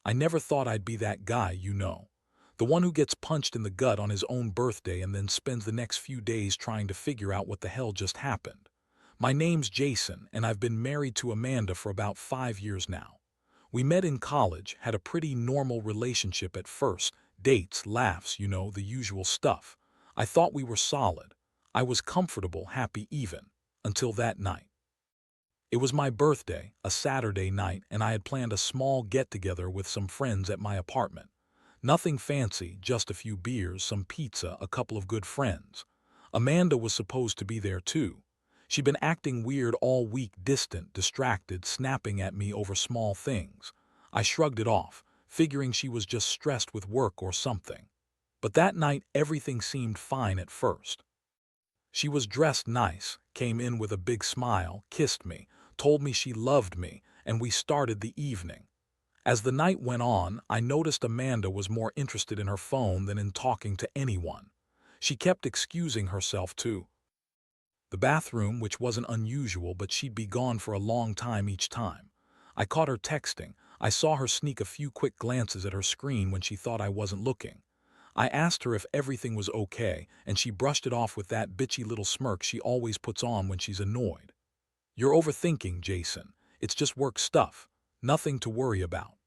I never thought I'd be that guy, you know. The one who gets punched in the gut on his own birthday and then spends the next few days trying to figure out what the hell just happened. My name's Jason, and I've been married to Amanda for about 5 years now. We met in college, had a pretty normal relationship at first. Dates, laughs, you know, the usual stuff. I thought we were solid. I was comfortable, happy even. Until that night. It was my birthday, a Saturday night, and I had planned a small get-together with some friends at my apartment. Nothing fancy, just a few beers, some pizza, a couple of good friends. Amanda was supposed to be there too. She'd been acting weird all week, distant, distracted, snapping at me over small things. I shrugged it off, figuring she was just stressed with work or something. But that night everything seemed fine at first. She was dressed nice, came in with a big smile, kissed me, told me she loved me, and we started the evening. As the night went on, I noticed Amanda was more interested in her phone than in talking to anyone. She kept excusing herself to the bathroom, which wasn't unusual, but she'd be gone for a long time each time. I caught her texting. I saw her sneak a few quick glances at her screen when she thought I wasn't looking. I asked her if everything was okay, and she brushed it off with that bitchy little smirk she always puts on when she's annoyed. "You're overthinking, Jason. It's just work stuff. Nothing to worry about."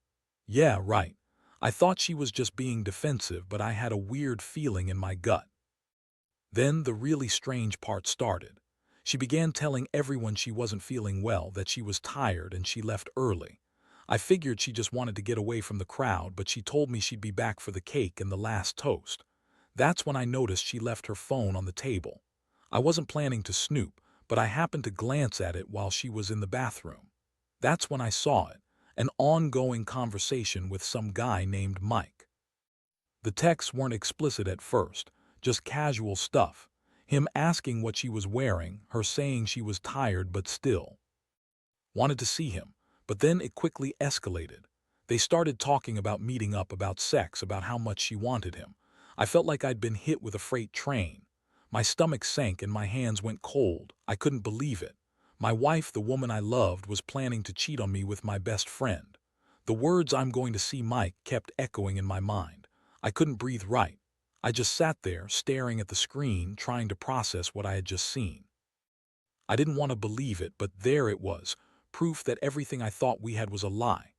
Yeah, right. I thought she was just being defensive, but I had a weird feeling in my gut. Then the really strange part started. She began telling everyone she wasn't feeling well, that she was tired and she left early. I figured she just wanted to get away from the crowd, but she told me she'd be back for the cake and the last toast. That's when I noticed she left her phone on the table. I wasn't planning to snoop, but I happened to glance at it while she was in the bathroom. That's when I saw it, an ongoing conversation with some guy named Mike. The texts weren't explicit at first, just casual stuff. Him asking what she was wearing, her saying she was tired but still wanted to see him. But then it quickly escalated. They started talking about meeting up, about sex, about how much she wanted him. I felt like I'd been hit with a freight train. My stomach sank and my hands went cold. I couldn't believe it. My wife, the woman I loved, was planning to cheat on me with my best friend. The words "I'm going to see Mike" kept echoing in my mind. I couldn't breathe right. I just sat there, staring at the screen, trying to process what I had just seen. I didn't want to believe it, but there it was, proof that everything I thought we had was a lie.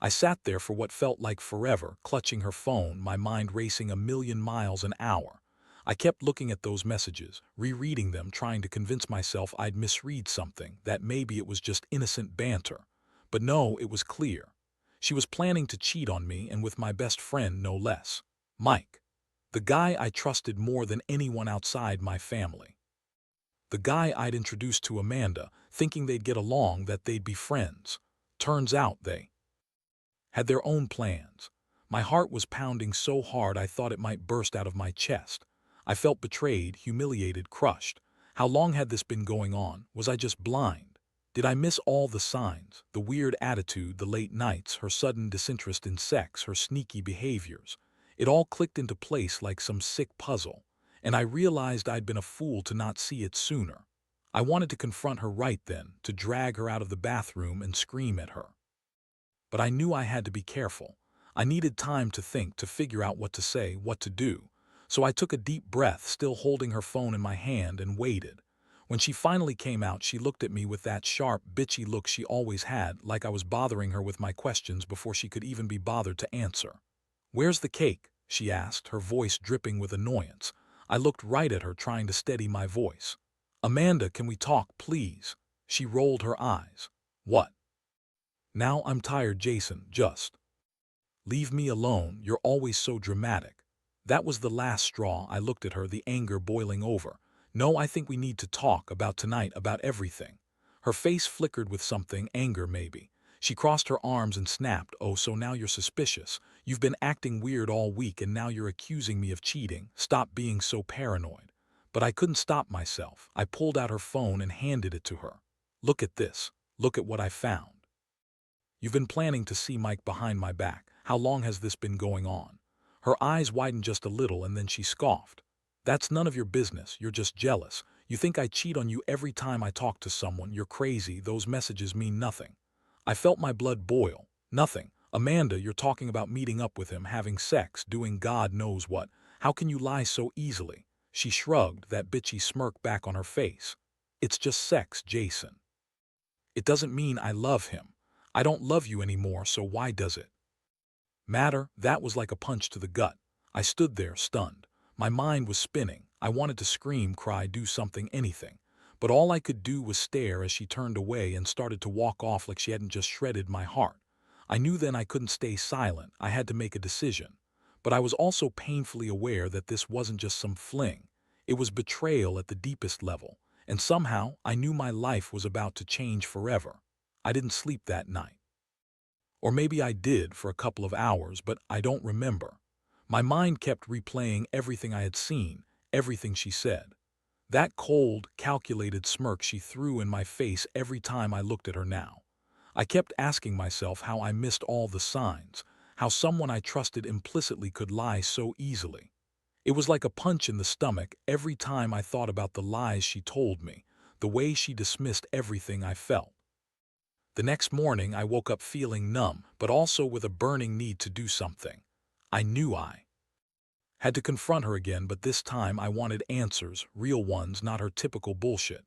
I sat there for what felt like forever, clutching her phone, my mind racing a million miles an hour. I kept looking at those messages, rereading them, trying to convince myself I'd misread something, that maybe it was just innocent banter. But no, it was clear. She was planning to cheat on me, and with my best friend, no less. Mike. The guy I trusted more than anyone outside my family. The guy I'd introduced to Amanda, thinking they'd get along, that they'd be friends. Turns out they had their own plans. My heart was pounding so hard I thought it might burst out of my chest. I felt betrayed, humiliated, crushed. How long had this been going on? Was I just blind? Did I miss all the signs? The weird attitude, the late nights, her sudden disinterest in sex, her sneaky behaviors. It all clicked into place like some sick puzzle, and I realized I'd been a fool to not see it sooner. I wanted to confront her right then, to drag her out of the bathroom and scream at her. But I knew I had to be careful. I needed time to think, to figure out what to say, what to do. So I took a deep breath, still holding her phone in my hand, and waited. When she finally came out, she looked at me with that sharp, bitchy look she always had, like I was bothering her with my questions before she could even be bothered to answer. "Where's the cake?" she asked, her voice dripping with annoyance. I looked right at her, trying to steady my voice. "Amanda, can we talk, please?" She rolled her eyes. "What? Now I'm tired, Jason, just leave me alone. You're always so dramatic." That was the last straw. I looked at her, the anger boiling over. "No, I think we need to talk about tonight, about everything." Her face flickered with something, anger maybe. She crossed her arms and snapped, "Oh, so now you're suspicious. You've been acting weird all week and now you're accusing me of cheating. Stop being so paranoid." But I couldn't stop myself. I pulled out her phone and handed it to her. "Look at this. Look at what I found. You've been planning to see Mike behind my back. How long has this been going on?" Her eyes widened just a little and then she scoffed. "That's none of your business. You're just jealous. You think I cheat on you every time I talk to someone. You're crazy. Those messages mean nothing." I felt my blood boil. Nothing. Amanda, you're talking about meeting up with him, having sex, doing God knows what. How can you lie so easily? She shrugged, that bitchy smirk back on her face. It's just sex, Jason. It doesn't mean I love him. I don't love you anymore, so why does it matter? That was like a punch to the gut. I stood there, stunned. My mind was spinning. I wanted to scream, cry, do something, anything. But all I could do was stare as she turned away and started to walk off like she hadn't just shredded my heart. I knew then I couldn't stay silent. I had to make a decision. But I was also painfully aware that this wasn't just some fling. It was betrayal at the deepest level. And somehow, I knew my life was about to change forever. I didn't sleep that night. Or maybe I did for a couple of hours, but I don't remember. My mind kept replaying everything I had seen, everything she said. That cold, calculated smirk she threw in my face every time I looked at her now. I kept asking myself how I missed all the signs, how someone I trusted implicitly could lie so easily. It was like a punch in the stomach every time I thought about the lies she told me, the way she dismissed everything I felt. The next morning I woke up feeling numb, but also with a burning need to do something. I knew I had to confront her again, but this time I wanted answers, real ones, not her typical bullshit.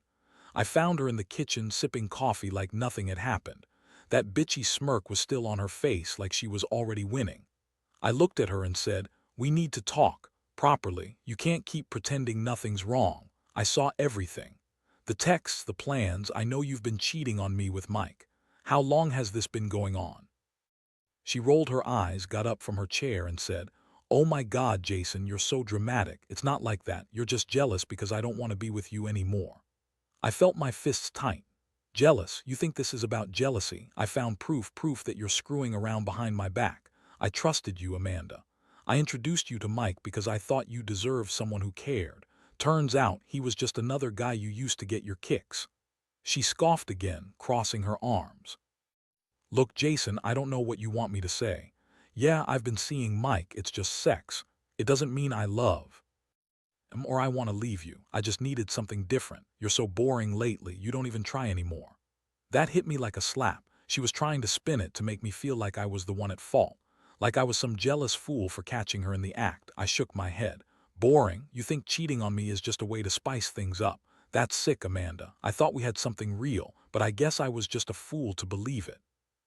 I found her in the kitchen sipping coffee like nothing had happened. That bitchy smirk was still on her face like she was already winning. I looked at her and said, "We need to talk. Properly. You can't keep pretending nothing's wrong. I saw everything. The texts, the plans. I know you've been cheating on me with Mike. How long has this been going on?" She rolled her eyes, got up from her chair and said, "Oh my God, Jason, you're so dramatic. It's not like that. You're just jealous because I don't want to be with you anymore." I felt my fists tight. "Jealous? You think this is about jealousy? I found proof that you're screwing around behind my back. I trusted you, Amanda. I introduced you to Mike because I thought you deserved someone who cared. Turns out he was just another guy you used to get your kicks." She scoffed again, crossing her arms. "Look, Jason, I don't know what you want me to say. Yeah, I've been seeing Mike, it's just sex. It doesn't mean I love him or I want to leave you. I just needed something different. You're so boring lately, you don't even try anymore." That hit me like a slap. She was trying to spin it to make me feel like I was the one at fault, like I was some jealous fool for catching her in the act. I shook my head. "Boring? You think cheating on me is just a way to spice things up? That's sick, Amanda. I thought we had something real, but I guess I was just a fool to believe it."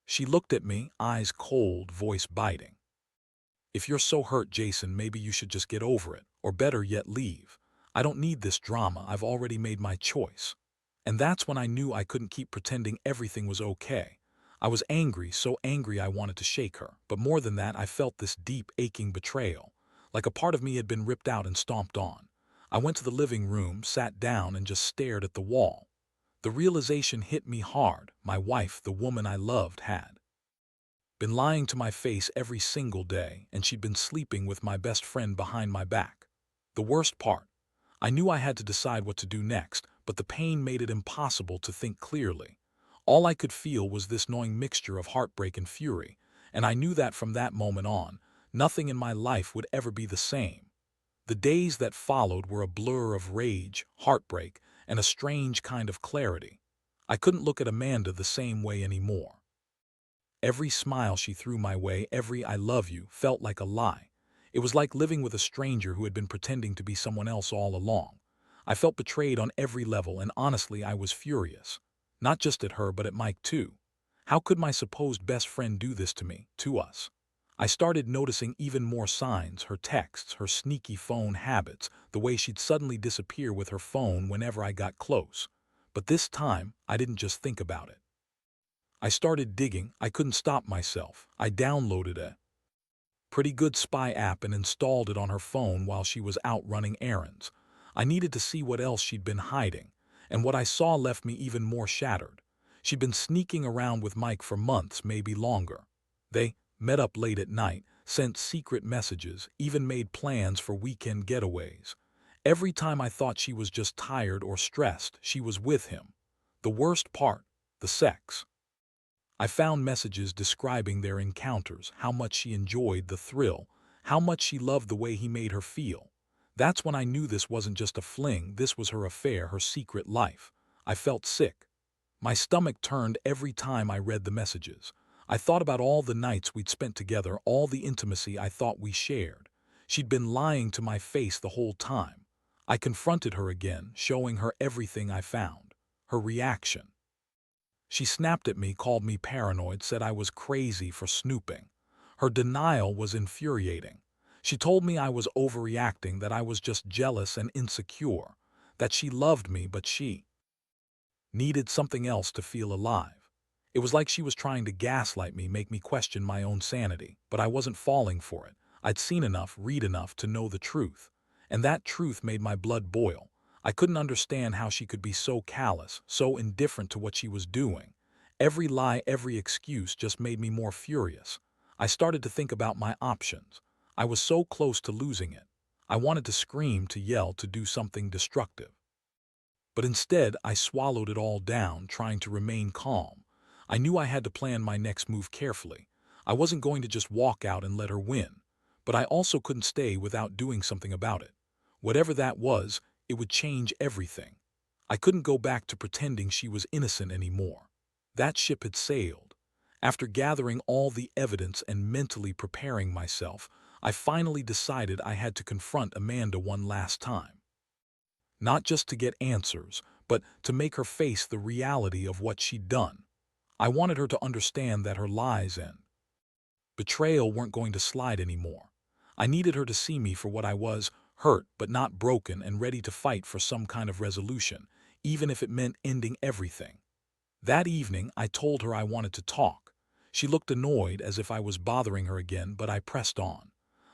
She looked at me, eyes cold, voice biting. "If you're so hurt, Jason, maybe you should just get over it, or better yet, leave. I don't need this drama. I've already made my choice." And that's when I knew I couldn't keep pretending everything was okay. I was angry, so angry I wanted to shake her. But more than that, I felt this deep, aching betrayal, like a part of me had been ripped out and stomped on. I went to the living room, sat down, and just stared at the wall. The realization hit me hard. My wife, the woman I loved, had been lying to my face every single day, and she'd been sleeping with my best friend behind my back. The worst part, I knew I had to decide what to do next, but the pain made it impossible to think clearly. All I could feel was this gnawing mixture of heartbreak and fury, and I knew that from that moment on, nothing in my life would ever be the same. The days that followed were a blur of rage, heartbreak, and a strange kind of clarity. I couldn't look at Amanda the same way anymore. Every smile she threw my way, every "I love you," felt like a lie. It was like living with a stranger who had been pretending to be someone else all along. I felt betrayed on every level, and honestly, I was furious. Not just at her, but at Mike too. How could my supposed best friend do this to me, to us? I started noticing even more signs: her texts, her sneaky phone habits, the way she'd suddenly disappear with her phone whenever I got close. But this time, I didn't just think about it. I started digging. I couldn't stop myself. I downloaded a pretty good spy app and installed it on her phone while she was out running errands. I needed to see what else she'd been hiding, and what I saw left me even more shattered. She'd been sneaking around with Mike for months, maybe longer. They met up late at night, sent secret messages, even made plans for weekend getaways. Every time I thought she was just tired or stressed, she was with him. The worst part, the sex. I found messages describing their encounters, how much she enjoyed the thrill, how much she loved the way he made her feel. That's when I knew this wasn't just a fling, this was her affair, her secret life. I felt sick. My stomach turned every time I read the messages. I thought about all the nights we'd spent together, all the intimacy I thought we shared. She'd been lying to my face the whole time. I confronted her again, showing her everything I found. Her reaction. She snapped at me, called me paranoid, said I was crazy for snooping. Her denial was infuriating. She told me I was overreacting, that I was just jealous and insecure, that she loved me but she needed something else to feel alive. It was like she was trying to gaslight me, make me question my own sanity, but I wasn't falling for it. I'd seen enough, read enough to know the truth. And that truth made my blood boil. I couldn't understand how she could be so callous, so indifferent to what she was doing. Every lie, every excuse just made me more furious. I started to think about my options. I was so close to losing it. I wanted to scream, to yell, to do something destructive. But instead, I swallowed it all down, trying to remain calm. I knew I had to plan my next move carefully. I wasn't going to just walk out and let her win. But I also couldn't stay without doing something about it. Whatever that was, it would change everything. I couldn't go back to pretending she was innocent anymore. That ship had sailed. After gathering all the evidence and mentally preparing myself, I finally decided I had to confront Amanda one last time. Not just to get answers, but to make her face the reality of what she'd done. I wanted her to understand that her lies and betrayal weren't going to slide anymore. I needed her to see me for what I was, hurt but not broken and ready to fight for some kind of resolution, even if it meant ending everything. That evening, I told her I wanted to talk. She looked annoyed, as if I was bothering her again, but I pressed on.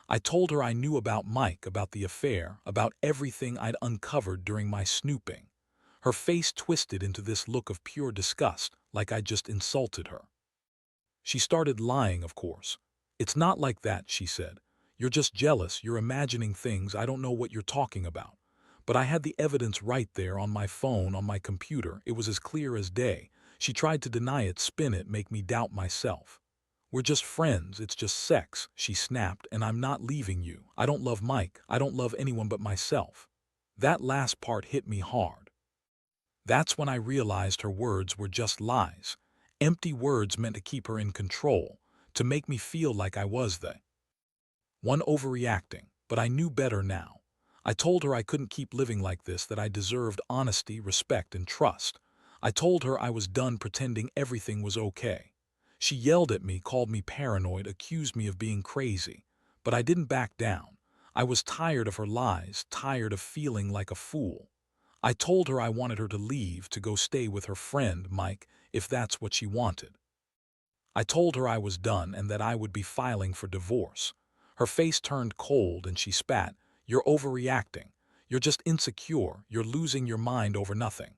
I told her I knew about Mike, about the affair, about everything I'd uncovered during my snooping. Her face twisted into this look of pure disgust, like I'd just insulted her. She started lying, of course. "It's not like that," she said. "You're just jealous, you're imagining things, I don't know what you're talking about." But I had the evidence right there on my phone, on my computer. It was as clear as day. She tried to deny it, spin it, make me doubt myself. "We're just friends, it's just sex," she snapped, "and I'm not leaving you. I don't love Mike, I don't love anyone but myself." That last part hit me hard. That's when I realized her words were just lies. Empty words meant to keep her in control, to make me feel like I was the one overreacting, but I knew better now. I told her I couldn't keep living like this, that I deserved honesty, respect, and trust. I told her I was done pretending everything was okay. She yelled at me, called me paranoid, accused me of being crazy. But I didn't back down. I was tired of her lies, tired of feeling like a fool. I told her I wanted her to leave, to go stay with her friend, Mike, if that's what she wanted. I told her I was done and that I would be filing for divorce. Her face turned cold and she spat. "You're overreacting. You're just insecure. You're losing your mind over nothing."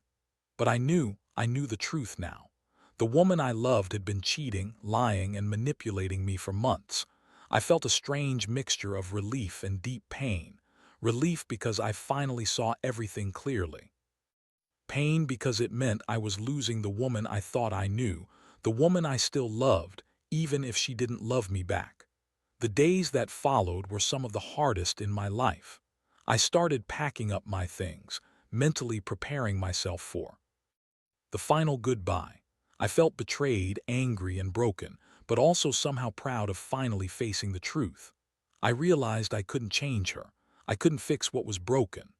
But I knew the truth now. The woman I loved had been cheating, lying, and manipulating me for months. I felt a strange mixture of relief and deep pain. Relief because I finally saw everything clearly. Pain because it meant I was losing the woman I thought I knew, the woman I still loved, even if she didn't love me back. The days that followed were some of the hardest in my life. I started packing up my things, mentally preparing myself for the final goodbye. I felt betrayed, angry, and broken, but also somehow proud of finally facing the truth. I realized I couldn't change her. I couldn't fix what was broken.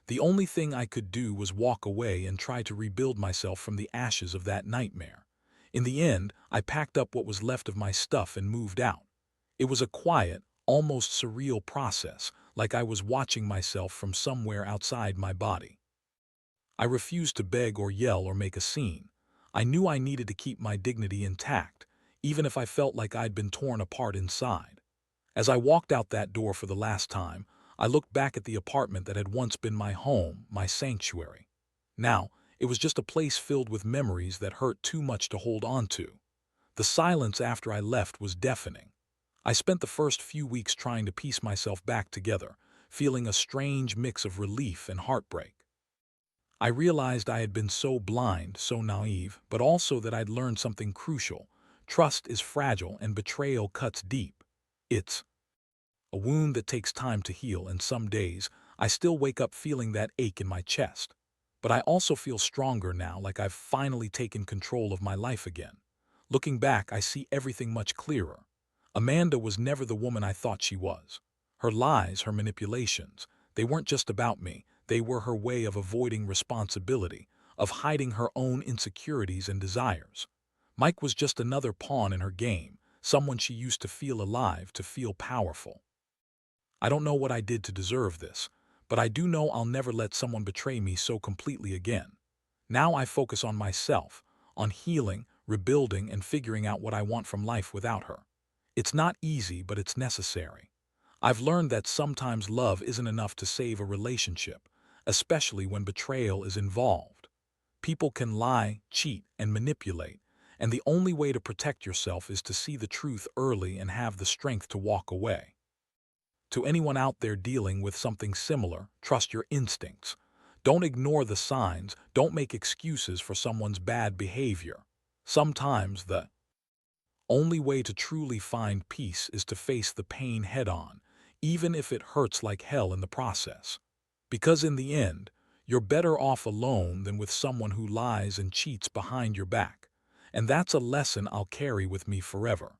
The only thing I could do was walk away and try to rebuild myself from the ashes of that nightmare. In the end, I packed up what was left of my stuff and moved out. It was a quiet, almost surreal process, like I was watching myself from somewhere outside my body. I refused to beg or yell or make a scene. I knew I needed to keep my dignity intact, even if I felt like I'd been torn apart inside. As I walked out that door for the last time, I looked back at the apartment that had once been my home, my sanctuary. Now, it was just a place filled with memories that hurt too much to hold on to. The silence after I left was deafening. I spent the first few weeks trying to piece myself back together, feeling a strange mix of relief and heartbreak. I realized I had been so blind, so naive, but also that I'd learned something crucial. Trust is fragile and betrayal cuts deep. It's a wound that takes time to heal, and some days I still wake up feeling that ache in my chest. But I also feel stronger now, like I've finally taken control of my life again. Looking back, I see everything much clearer. Amanda was never the woman I thought she was. Her lies, her manipulations, they weren't just about me. They were her way of avoiding responsibility, of hiding her own insecurities and desires. Mike was just another pawn in her game, someone she used to feel alive, to feel powerful. I don't know what I did to deserve this, but I do know I'll never let someone betray me so completely again. Now I focus on myself, on healing, rebuilding, and figuring out what I want from life without her. It's not easy, but it's necessary. I've learned that sometimes love isn't enough to save a relationship, especially when betrayal is involved. People can lie, cheat, and manipulate, and the only way to protect yourself is to see the truth early and have the strength to walk away. To anyone out there dealing with something similar, trust your instincts. Don't ignore the signs, don't make excuses for someone's bad behavior. Sometimes the only way to truly find peace is to face the pain head-on, even if it hurts like hell in the process. Because in the end, you're better off alone than with someone who lies and cheats behind your back. And that's a lesson I'll carry with me forever.